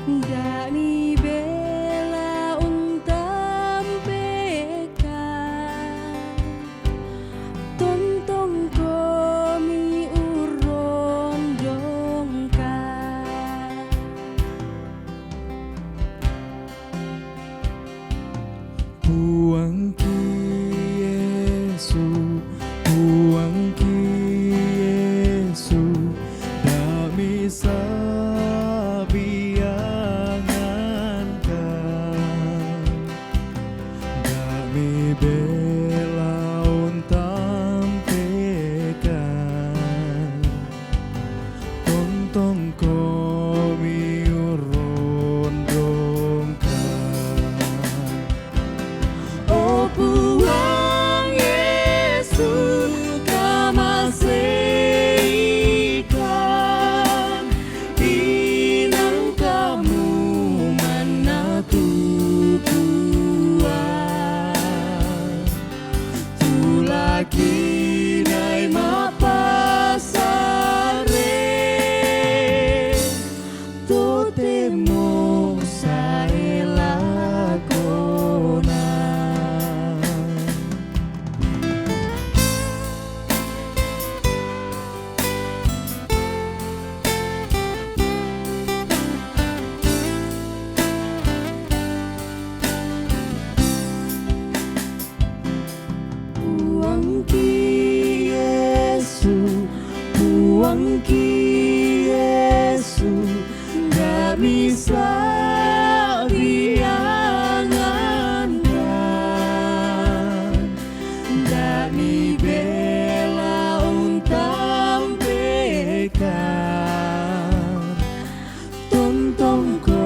ndak ni bela untam peka tontong komi uron dongka Puang ki Yesu, puang ki Yesu, dami sabiangan kan, dami bela untam pekan, tontong komi uron dongkan. oh puang Yesus kamaseikan inang kamu mana tutuan tu lagi nai mapasare tu temo sae lakona puang ki Yesu, puang ki Yesu, ndak bisa biangankan, ndak ni bela untam pekan, tontong ko